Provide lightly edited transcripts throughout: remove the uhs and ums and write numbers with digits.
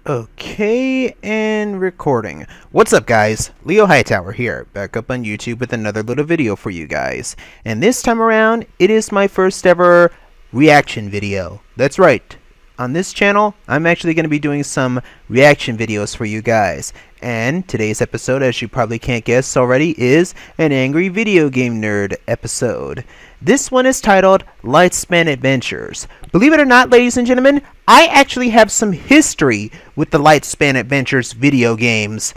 Okay, and recording. What's up, guys? LeoHightower here, back up on YouTube with another little video for you guys. And this time around, it is my first ever reaction video. That's right. On this channel, I'm actually going to be doing some reaction videos for you guys. And today's episode, as you probably can't guess already, is an Angry Video Game Nerd episode. This one is titled Lightspan Adventures. Believe it or not, ladies and gentlemen, I actually have some history with the Lightspan Adventures video games.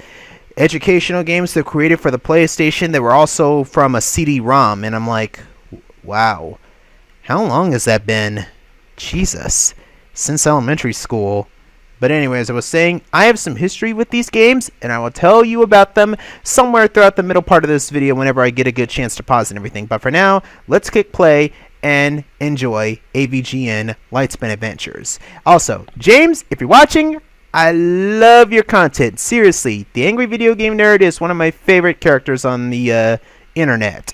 Educational games that were created for the PlayStation that were also from a CD-ROM. And I'm like, wow, how long has that been? Jesus. Since elementary school. But anyway, as I was saying, I have some history with these games, and I will tell you about them somewhere throughout the middle part of this video whenever I get a good chance to pause and everything. But for now, let's click play and enjoy AVGN Lightspan Adventures. Also, James, if you're watching, I love your content. Seriously, the Angry Video Game Nerd is one of my favorite characters on the internet.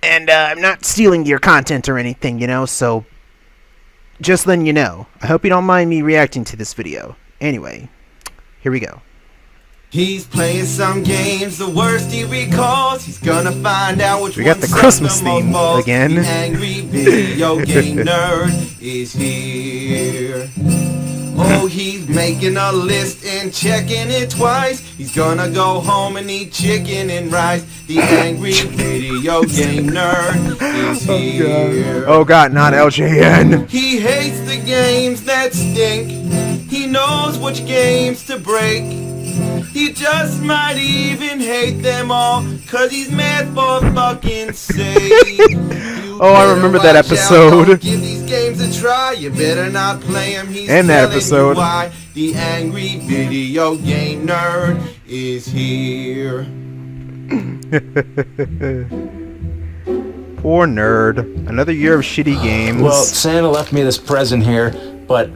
And I'm not stealing your content or anything, you know, so just letting you know. I hope you don't mind me reacting to this video. Anyway, here we go. He's playing some games, the worst he recalls. He's gonna find out which we got the Christmas theme again. The Angry Video Game Nerd is here. Oh, he's making a list and checking it twice. He's gonna go home and eat chicken and rice. The Angry Video Game Nerd is here. Oh god, not LJN. He hates the games that stink. He knows which games to break. He just might even hate them all, 'cause he's mad for fucking sake. Oh, I remember that episode. Give these games a try. You better not play them. He's and that telling episode. you why. The Angry Video Game Nerd is here. Poor nerd. Another year of shitty games. Well, Santa left me this present here, but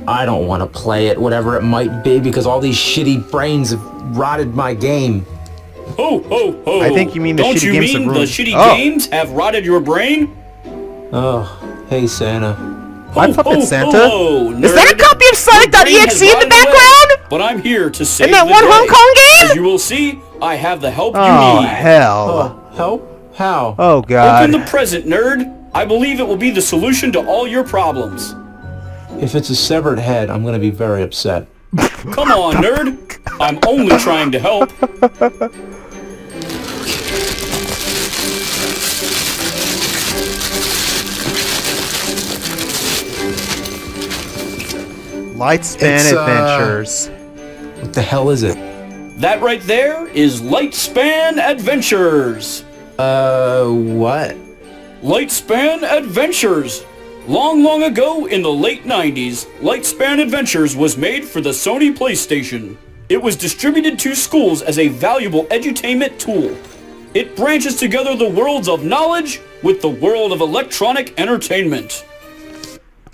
I don't want to play it, whatever it might be, because all these shitty brains have rotted my game. Ho, ho, ho. I think you mean the Don't shitty you games mean have the ruined- shitty Oh. games have rotted your brain? Oh, hey Santa. My Ho, puppet ho, Santa? ho, Is that a nerd. copy of Your brain Sonic.exe has in the rotted away, background? but I'm here to save In that the one day. Hong Kong game? As you will see, I have the help Oh, you need. hell. Help? How? Oh, God. Open the present, nerd. I believe it will be the solution to all your problems. If it's a severed head, I'm gonna be very upset. Come on, nerd. I'm only trying to help. Lightspan Adventures. What the hell is it? That right there is Lightspan Adventures. What? Lightspan Adventures. Long, long ago in the late 90s, Lightspan Adventures was made for the Sony PlayStation. It was distributed to schools as a valuable edutainment tool. It branches together the worlds of knowledge with the world of electronic entertainment.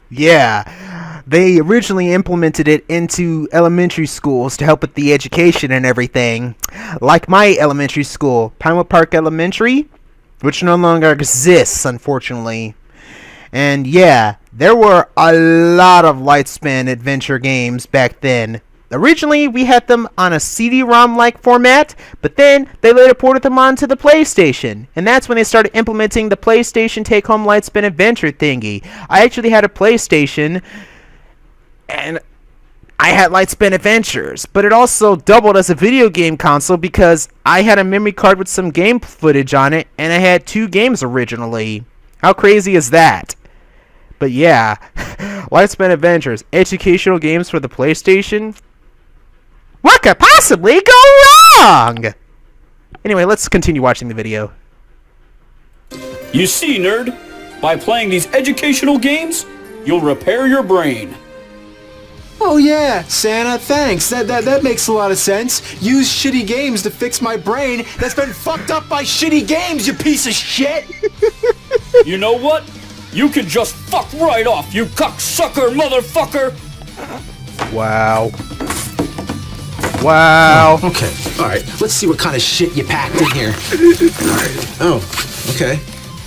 Yeah, they originally implemented it into elementary schools to help with the education and everything. Like my elementary school, Pinewood Park Elementary, which no longer exists, unfortunately. And yeah, there were a lot of Lightspan adventure games back then. Originally, we had them on a CD-ROM-like format, but then they later ported them onto the PlayStation. And that's when they started implementing the PlayStation Take-Home Lightspan Adventure thingy. I actually had a PlayStation, and I had Lightspan Adventures, but it also doubled as a video game console because I had a memory card with some game footage on it, and I had 2 games originally. How crazy is that? But yeah, Lightspan Adventures, educational games for the PlayStation. What could possibly go wrong? Anyway, let's continue watching the video. You see, nerd, by playing these educational games, you'll repair your brain. Oh yeah, Santa, thanks. That makes a lot of sense. Use shitty games to fix my brain that's been fucked up by shitty games, you piece of shit! You know what? You can just fuck right off, you cocksucker motherfucker! Wow. Wow. Okay, alright. Let's see what kind of shit you packed in here. Alright. Oh, okay.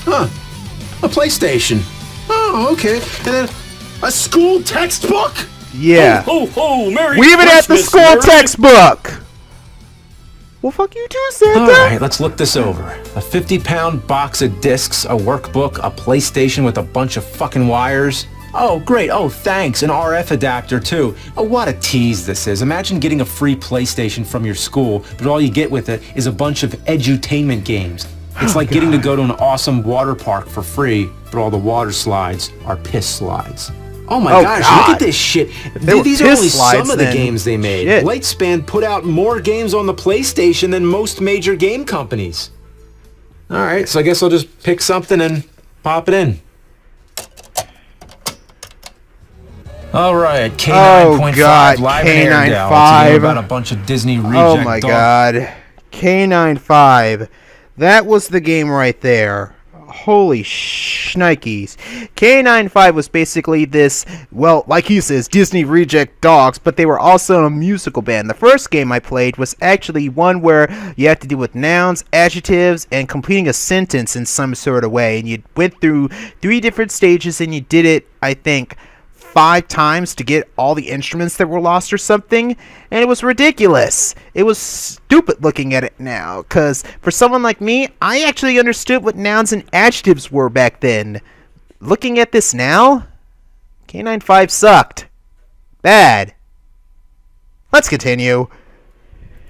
Huh. A PlayStation. Oh, okay. And then a school textbook? Yeah. Ho, ho, ho! Merry We even had the Christmas, school Merry- textbook. Well, fuck you too, Santa. Alright, let's look this over. A 50-pound box of discs, a workbook, a PlayStation with a bunch of fucking wires. Oh, great. Oh, thanks. An RF adapter, too. Oh, what a tease this is. Imagine getting a free PlayStation from your school, but all you get with it is a bunch of edutainment games. It's like getting to go to an awesome water park for free, but all the water slides are piss slides. Oh my Oh, gosh, God. look at this shit. They were These are piss only slides some of the then. games they made. Shit. Lightspan put out more games on the PlayStation than most major game companies. Alright, so I guess I'll just pick something and pop it in. Alright, K9.5 God, Live in Airedale. It's a K9.5. game about a bunch of Disney reject Oh my dog- god. K9.5. That was the game right there. Holy shnikes. K9.5 was basically this, well, like he says, Disney reject dogs, but they were also a musical band. The first game I played was actually one where you had to deal with nouns, adjectives, and completing a sentence in some sort of way. And you went through 3 different stages and you did it, I think, 5 times to get all the instruments that were lost or something, and it was ridiculous. It was stupid looking at it now, because for someone like me, I actually understood what nouns and adjectives were back then. Looking at this now, K9.5 sucked. Bad. Let's continue.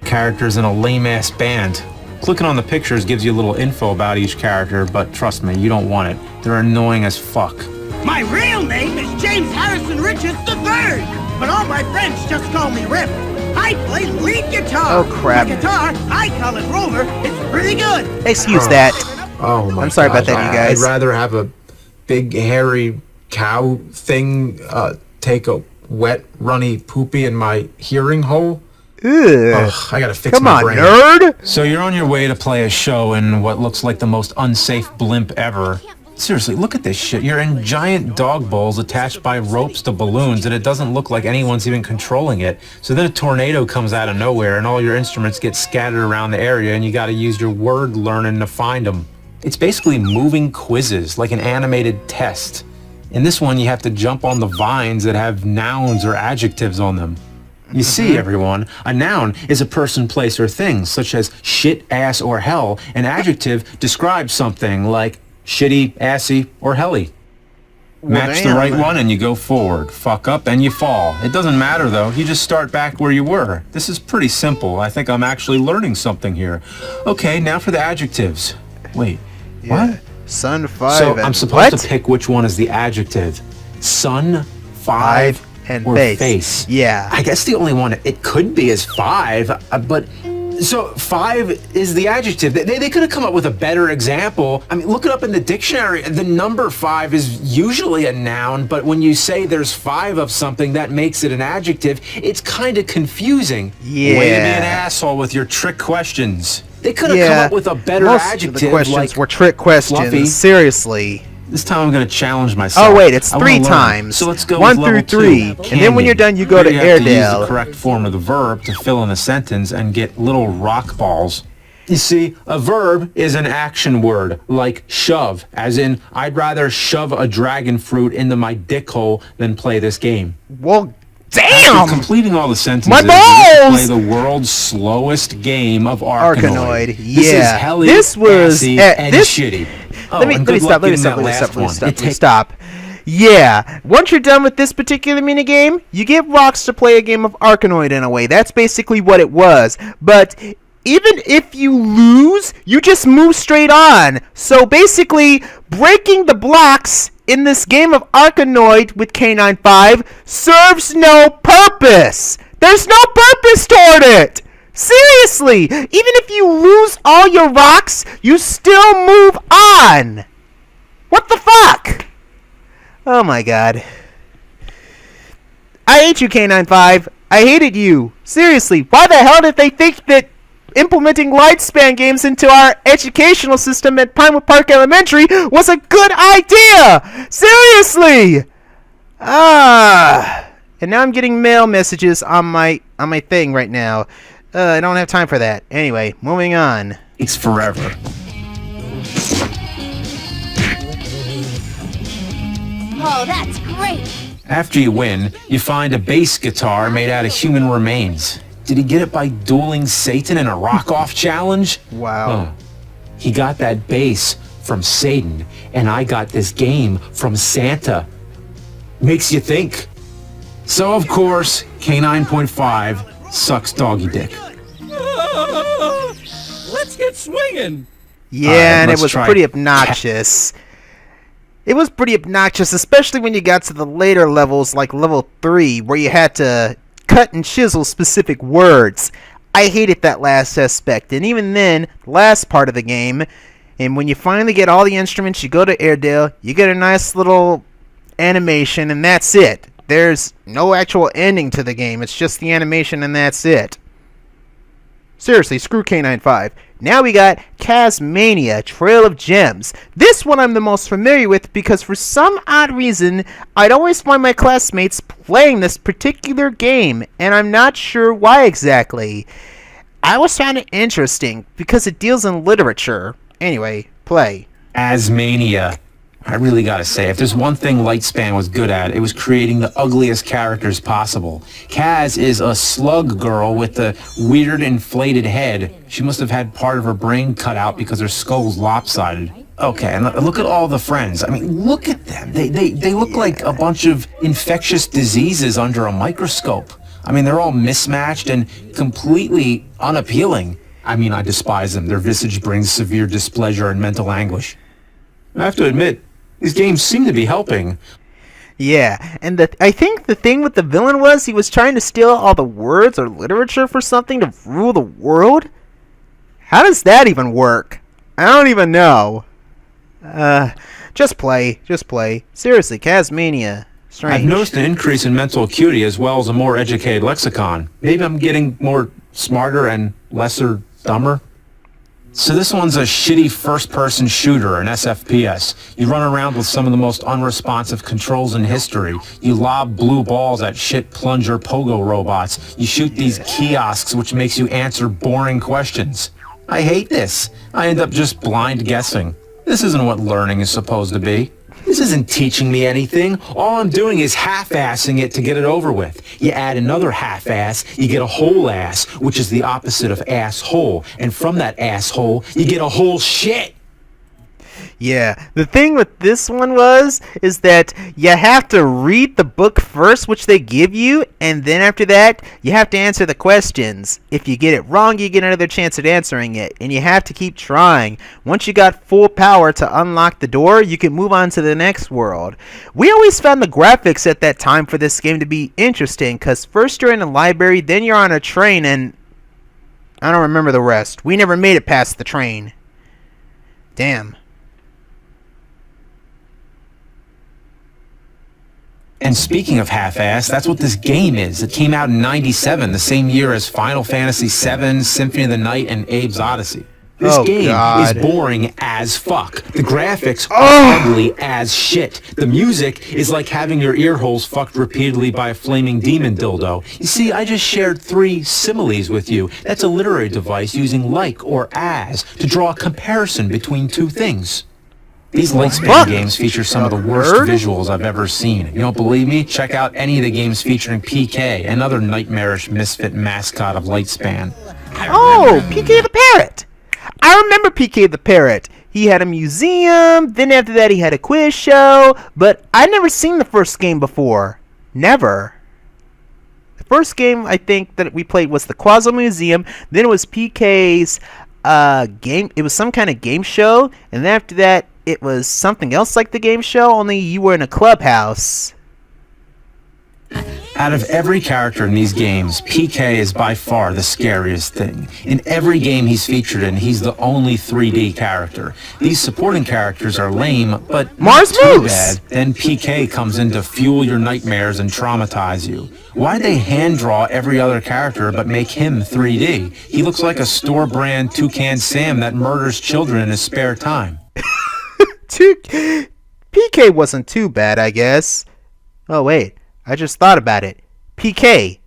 characters in a lame-ass band. Clicking on the pictures gives you a little info about each character, but trust me, you don't want it. They're annoying as fuck. My real name is James Harrison Richards III, but all my friends just call me Rip. I play lead guitar. Oh, crap. My guitar, I call it Rover. It's pretty good. Excuse that. Oh my I'm sorry about gosh, that, you guys. I'd rather have a big hairy cow thing take a wet, runny poopy in my hearing hole. Ugh. Ugh, I gotta fix Come my on, brain. nerd. So you're on your way to play a show in what looks like the most unsafe blimp ever. Seriously, look at this shit. You're in giant dog bowls attached by ropes to balloons, and it doesn't look like anyone's even controlling it. So then a tornado comes out of nowhere, and all your instruments get scattered around the area, and you gotta use your word learning to find them. It's basically moving quizzes, like an animated test. In this one, you have to jump on the vines that have nouns or adjectives on them. You see, everyone, a noun is a person, place, or thing, such as shit, ass, or hell. An adjective describes something like shitty, assy, or helly. Match the damn. right one and you go forward. Fuck up and you fall. It doesn't matter though, you just start back where you were. This is pretty simple. I think I'm actually learning something here. Okay, now for the adjectives. Wait, what? Sun 5 So and I'm supposed what? to pick which one is the adjective. Sun, 5, and or face. face. Yeah. I guess the only one it could be is 5, but so 5 is the adjective. They could have come up with a better example. I mean, look it up in the dictionary. The number 5 is usually a noun, but when you say there's 5 of something, that makes it an adjective. It's kind of confusing. Yeah. Way to be an asshole with your trick questions. They could have Yeah. come up with a better Most adjective of the questions like were trick questions. fluffy. Seriously. This time I'm going to challenge myself. Oh wait, it's I wanna 3 learn. times. So let's go 1 with through level 3, 2. and then when you're done, you go Here to you have to use Airedale. the correct form of the verb to fill in the sentence and get little rock balls. You see, a verb is an action word, like shove, as in, I'd rather shove a dragon fruit into my dick hole than play this game. Well, After damn. completing all the sentences, My you get to balls! play the world's slowest game of Arkanoid. Arkanoid, This is yeah. helly, This was assy, and this- shitty. Oh, Let me and good stop. luck Let me getting stop. that Let me last stop. Let me one. stop. It Let me takes- stop. Yeah. Once you're done with this particular minigame, you get rocks to play a game of Arkanoid in a way. That's basically what it was. But even if you lose, you just move straight on. So basically, breaking the blocks in this game of Arkanoid with K95 serves no purpose. There's no purpose toward it. Seriously, even if you lose all your rocks, you still move on. What the fuck? Oh my god. I hate you, K95. I hated you. Seriously, why the hell did they think that implementing Lightspan games into our educational system at Pinewood Park Elementary was a good idea? Seriously! And now I'm getting mail messages on my thing right now. I don't have time for that. Anyway, moving on. It's forever. Oh, that's great! After you win, you find a bass guitar made out of human remains. Did he get it by dueling Satan in a rock-off challenge? Wow. He got that bass from Satan, and I got this game from Santa. Makes you think. So, of course, K9.5 sucks doggy dick. Let's get swinging. Yeah, and it was pretty obnoxious. It was pretty obnoxious, especially when you got to the later levels, like level 3, where you had to cut and chisel specific words. I hated that last aspect, and even then, the last part of the game, and when you finally get all the instruments, you go to Airedale, you get a nice little animation, and that's it. There's no actual ending to the game, it's just the animation and that's it. Seriously, screw K95. Now we got Kazmania, Trail of Gems. This one I'm the most familiar with because for some odd reason, I'd always find my classmates playing this particular game, and I'm not sure why exactly. I always found it interesting because it deals in literature. Anyway, play. Kazmania. I really gotta say, if there's one thing Lightspan was good at, it was creating the ugliest characters possible. Kaz is a slug girl with a weird inflated head. She must have had part of her brain cut out because her skull's lopsided. Okay, and look at all the friends. I mean, look at them. They look like a bunch of infectious diseases under a microscope. I mean, they're all mismatched and completely unappealing. I mean, I despise them. Their visage brings severe displeasure and mental anguish. I have to admit, these games seem to be helping. Yeah, and I think the thing with the villain was he was trying to steal all the words or literature for something to rule the world? How does that even work? I don't even know. Just play. Seriously, Kazmania. Strange. I've noticed an increase in mental acuity as well as a more educated lexicon. Maybe I'm getting more smarter and lesser dumber. So this one's a shitty first-person shooter, an SFPS. You run around with some of the most unresponsive controls in history. You lob blue balls at shit plunger pogo robots. You shoot these kiosks, which makes you answer boring questions. I hate this. I end up just blind guessing. This isn't what learning is supposed to be. This isn't teaching me anything. All I'm doing is half-assing it to get it over with. You add another half-ass, you get a whole ass, which is the opposite of asshole. And from that asshole, you get a whole shit. Yeah, the thing with this one is that you have to read the book first, which they give you, and then after that, you have to answer the questions. If you get it wrong, you get another chance at answering it, and you have to keep trying. Once you got full power to unlock the door, you can move on to the next world. We always found the graphics at that time for this game to be interesting, because first you're in a library, then you're on a train, and I don't remember the rest. We never made it past the train. Damn. And speaking of half-ass, that's what this game is. It came out in '97, the same year as Final Fantasy VII, Symphony of the Night, and Abe's Odyssey. This game is boring as fuck. The graphics are ugly as shit. The music is like having your ear holes fucked repeatedly by a flaming demon dildo. You see, I just shared 3 similes with you. That's a literary device using like or as to draw a comparison between 2 things. These Lightspan games feature some of the worst visuals I've ever seen. If you don't believe me? Check out any of the games featuring PK, another nightmarish misfit mascot of Lightspan. Oh, PK the Parrot! I remember PK the Parrot. He had a museum, then after that he had a quiz show, but I'd never seen the first game before. Never. The first game I think that we played was the Quasar Museum, then it was PK's game. It was some kind of game show, and then after that it was something else like the game show, only you were in a clubhouse. Out of every character in these games, PK is by far the scariest thing. In every game he's featured in, he's the only 3D character. These supporting characters are lame, but not too bad. Then PK comes in to fuel your nightmares and traumatize you. Why'd they hand draw every other character but make him 3D? He looks like a store brand Toucan Sam that murders children in his spare time. PK wasn't too bad, I guess. Oh wait, I just thought about it. PK,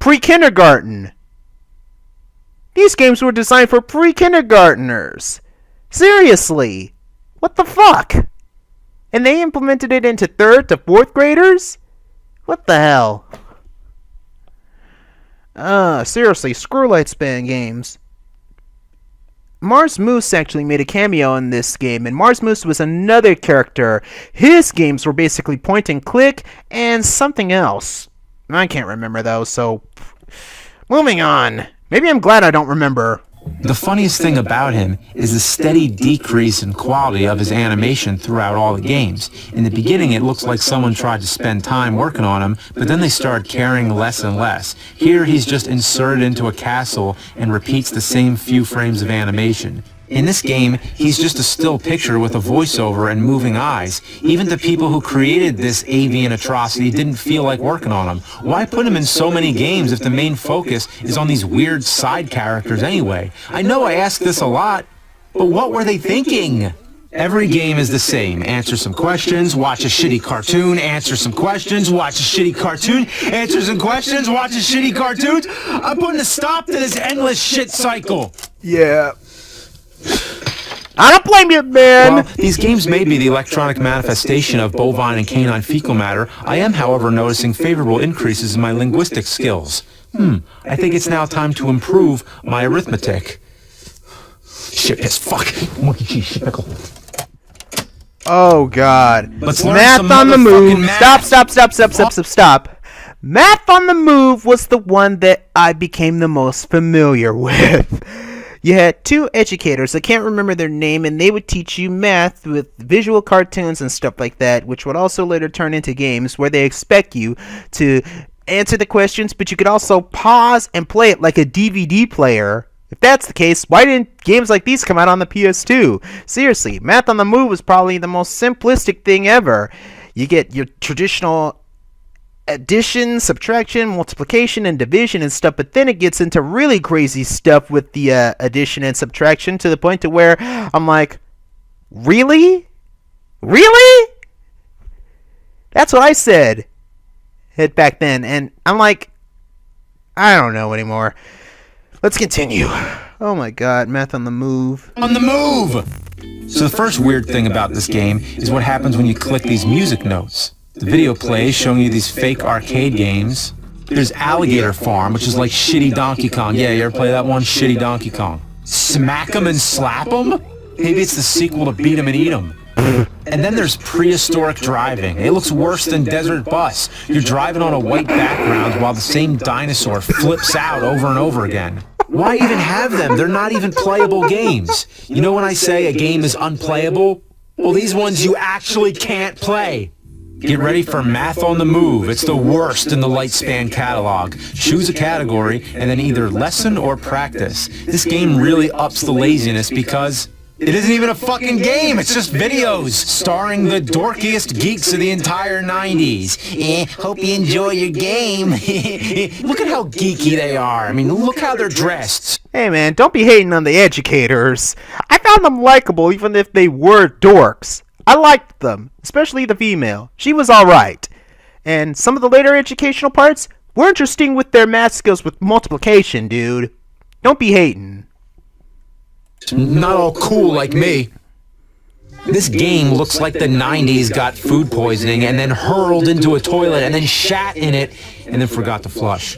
pre-kindergarten. These games were designed for pre-kindergartners. Seriously, what the fuck? And they implemented it into 3rd to 4th graders? What the hell? Seriously, screw Lightspan Games. Mars Moose actually made a cameo in this game, and Mars Moose was another character. His games were basically point and click and something else. I can't remember though, so moving on. Maybe I'm glad I don't remember. The funniest thing about him is the steady decrease in quality of his animation throughout all the games. In the beginning, it looks like someone tried to spend time working on him, but then they started caring less and less. Here, he's just inserted into a castle and repeats the same few frames of animation. In this game, he's just a still picture with a voiceover and moving eyes. Even the people who created this AVGN atrocity didn't feel like working on him. Why put him in so many games if the main focus is on these weird side characters anyway? I know I ask this a lot, but what were they thinking? Every game is the same. Answer some questions, watch a shitty cartoon, answer some questions, watch a shitty cartoon, answer some questions, watch a shitty cartoon. I'm putting a stop to this endless shit cycle. Yeah. I don't blame you, man! Well, these games may be the electronic manifestation of bovine and canine fecal matter. I am, however, noticing favorable increases in my linguistic skills. I think it's now time to improve my arithmetic. Shit piss, fuck. Monkey cheese, shit pickle. Oh, God. Let's learn Math some on the move. motherfucking math. Stop. Math on the move was the one that I became the most familiar with. You had two educators, I can't remember their name, and they would teach you math with visual cartoons and stuff like that, which would also later turn into games where they expect you to answer the questions, but you could also pause and play it like a DVD player. If that's the case, why didn't games like these come out on the PS2? Seriously, Math on the Move was probably the most simplistic thing ever. You get your traditional addition, subtraction, multiplication, and division and stuff, but then it gets into really crazy stuff with the addition and subtraction to the point to where I'm like, really? That's what I said back then, and I'm like, I don't know anymore. Let's continue. Oh my God, Math on the Move. On the move! So the first weird thing about this game is what happens when you click these music notes. The video plays showing you these fake arcade games. There's Alligator Farm, which is like shitty Donkey Kong. Yeah, you ever play that one? Shitty Donkey Kong. Smack 'em and slap 'em? Maybe it's the sequel to Beat 'em and Eat 'em. And then there's prehistoric driving. It looks worse than Desert Bus. You're driving on a white background while the same dinosaur flips out over and over again. Why even have them? They're not even playable games. You know when I say a game is unplayable? Well, these ones you actually can't play. Get ready for Math on the Move. It's the worst in the Lightspan catalog. Choose a category and then either lesson or practice. This game really ups the laziness because it isn't even a fucking game. It's just videos starring the dorkiest geeks of the entire 90s. Hope you enjoy your game. Look at how geeky they are. I mean, look how they're dressed. Hey man, don't be hating on the educators. I found them likable even if they were dorks. I liked them, especially the female. She was alright. And some of the later educational parts were interesting with their math skills with multiplication, dude. Don't be hating. Not all cool like me. This game looks like the 90s got food poisoning and then hurled into a toilet and then shat in it and then forgot to flush.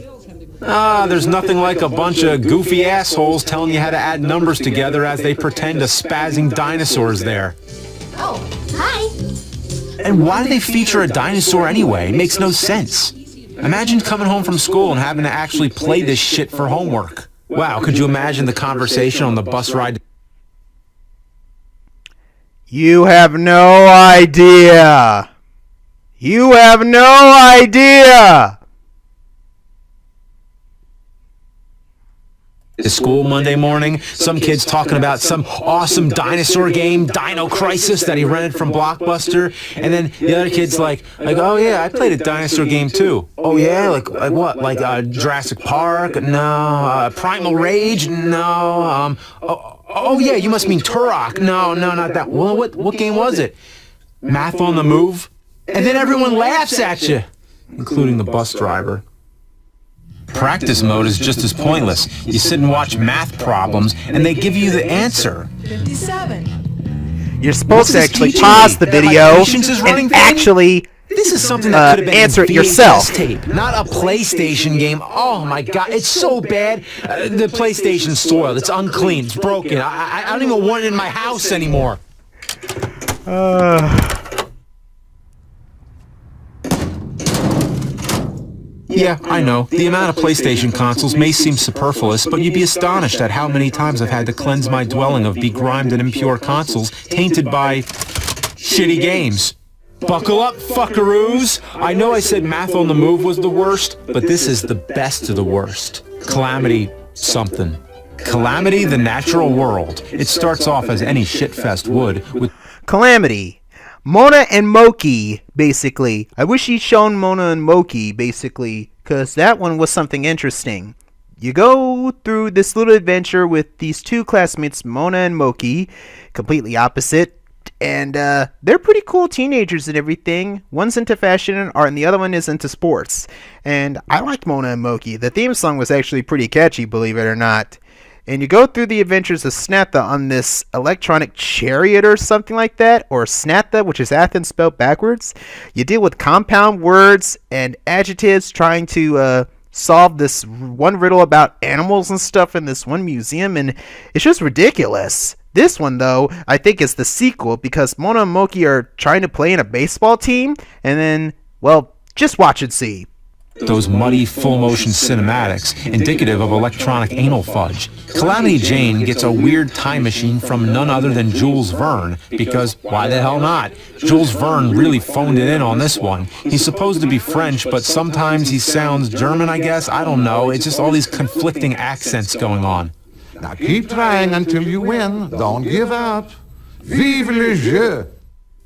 There's nothing like a bunch of goofy assholes telling you how to add numbers together as they pretend a spazzing dinosaur's there. Oh, hi. And why do they feature a dinosaur anyway? It makes no sense. Imagine coming home from school and having to actually play this shit for homework. Wow, could you imagine the conversation on the bus ride? You have no idea. You have no idea. To school Monday morning, some kid's talking about some awesome dinosaur game, Dino Crisis, that he rented from Blockbuster, and then the other kid's like, oh yeah, I played a dinosaur game too. Oh yeah, like what? Like Jurassic Park? No. Primal Rage? No. Oh yeah, you must mean Turok. No, not that. Well, what game was it? Math on the Move? And then everyone laughs at you, including the bus driver. Practice mode is just as pointless. You sit and watch math problems, and they give you the answer. 57. You're supposed to actually pause the video and actually This is something that could have been answer a it VHS yourself. tape, not a PlayStation game. Oh my God, it's so bad. The PlayStation's soiled. It's unclean. It's broken. I don't even want it in my house anymore. Yeah, I know. The amount of PlayStation consoles may seem superfluous, but you'd be astonished at how many times I've had to cleanse my dwelling of begrimed and impure consoles tainted by shitty games. Buckle up, fuckaroos! I know I said Math on the Move was the worst, but this is the best of the worst. Calamity something. Calamity the Natural World. It starts off as any shitfest would, with Calamity. Mona and Moki, basically. I wish he'd shown Mona and Moki, basically, because that one was something interesting. You go through this little adventure with these two classmates, Mona and Moki, completely opposite, and they're pretty cool teenagers and everything. One's into fashion and art, and the other one is into sports. And I liked Mona and Moki. The theme song was actually pretty catchy, believe it or not. And you go through the adventures of Snatha on this electronic chariot or something like that, or Snatha, which is Athens spelled backwards. You deal with compound words and adjectives trying to solve this one riddle about animals and stuff in this one museum, and it's just ridiculous. This one, though, I think is the sequel, because Mona and Moki are trying to play in a baseball team, and then, well, just watch and see. those muddy full-motion cinematics indicative of electronic anal fudge. Calamity Jane gets a weird time machine from none other than Jules Verne, because why the hell not? Jules Verne really phoned it in on this one. He's supposed to be French, but sometimes he sounds German, I guess. I don't know. It's just all these conflicting accents going on. Now keep trying until you win. Don't give up. Vive le jeu!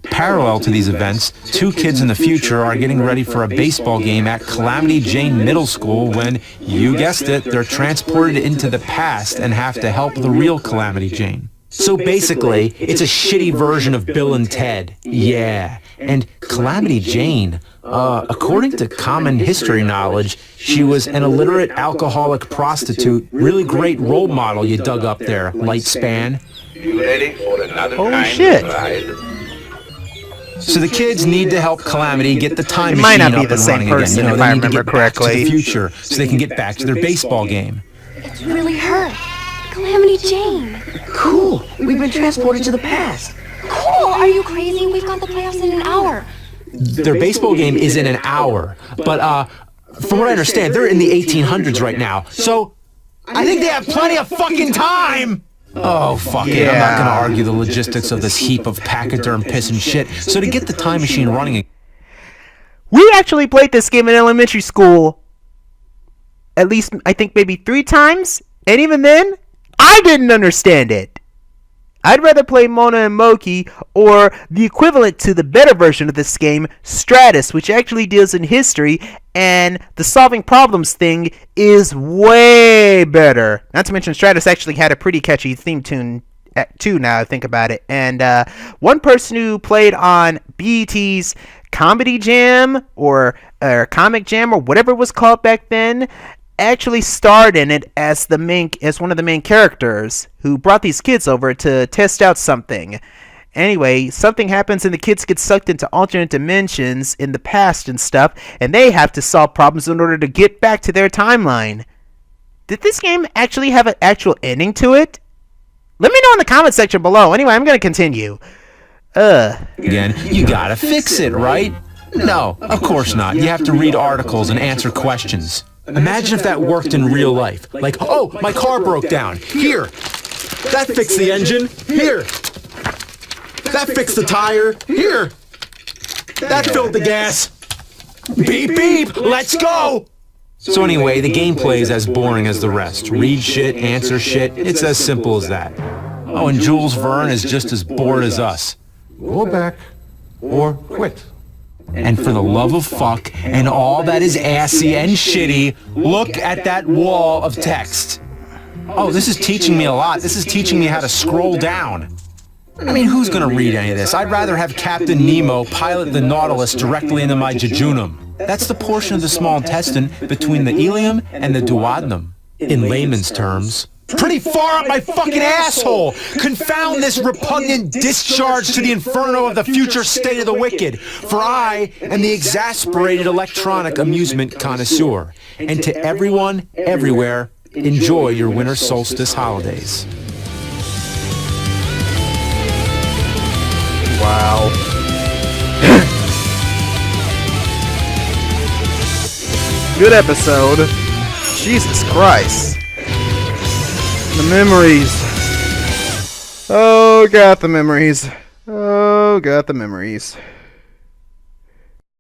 Parallel to these events, two kids in the future are getting ready for a baseball game at Calamity Jane Middle School when, you guessed it, they're transported into the past and have to help the real Calamity Jane. So basically, it's a shitty version of Bill and Ted. Yeah. And Calamity Jane, according to common history knowledge, she was an illiterate alcoholic prostitute. Really great role model you dug up there, Lightspan. You ready for another Holy time shit. ride? So the kids need to help Calamity get the time It machine might not up be the and same running person, again. if They I need to remember get back to correctly. the future so they can get back to their baseball game. It's really her. Calamity Jane. Cool. We've been transported to the past. Cool. Are you crazy? We've got the playoffs in an hour. Their baseball game is in an hour, but from what I understand, they're in the 1800s right now. So I think they have plenty of fucking time. Oh, fuck it. I'm not going to argue the logistics of this heap of pachyderm piss and shit. So to get the time machine running, We actually played this game in elementary school at least, I think, maybe 3 times. And even then, I didn't understand it. I'd rather play Mona and Moki, or the equivalent to the better version of this game, Stratus, which actually deals in history, and the solving problems thing is way better. Not to mention, Stratus actually had a pretty catchy theme tune, too, now I think about it. And one person who played on BET's Comedy Jam, or Comic Jam, or whatever it was called back then, actually starred in it as one of the main characters who brought these kids over to test out something. Anyway, something happens and the kids get sucked into alternate dimensions in the past and stuff, and they have to solve problems in order to get back to their timeline. Did this game actually have an actual ending to it? Let me know in the comment section below. Anyway, I'm gonna continue. again, you gotta fix it, right? No, of course not. You have to read articles and answer questions. Imagine if that worked in real life. Like, oh, my car broke down. Here. That fixed the engine. Here. That fixed the tire. Here. That filled the gas. Beep, beep. Let's go. So anyway, the gameplay is as boring as the rest. Read shit, answer shit. It's as simple as that. Oh, and Jules Verne is just as bored as us. Go back or quit. And for the love of fuck and all that is assy and shitty, look at that wall of text. Oh, this is teaching me a lot. This is teaching me how to scroll down. I mean, who's gonna read any of this? I'd rather have Captain Nemo pilot the Nautilus directly into my jejunum. That's the portion of the small intestine between the ileum and the duodenum. In layman's terms, pretty far up my fucking asshole. Confound this repugnant discharge to the inferno of the future state of the wicked. For I am the exasperated electronic amusement connoisseur. And to everyone, everywhere, enjoy your winter solstice holidays. Wow. Good episode. Jesus Christ. The memories. Oh, got the memories. Oh, got the memories.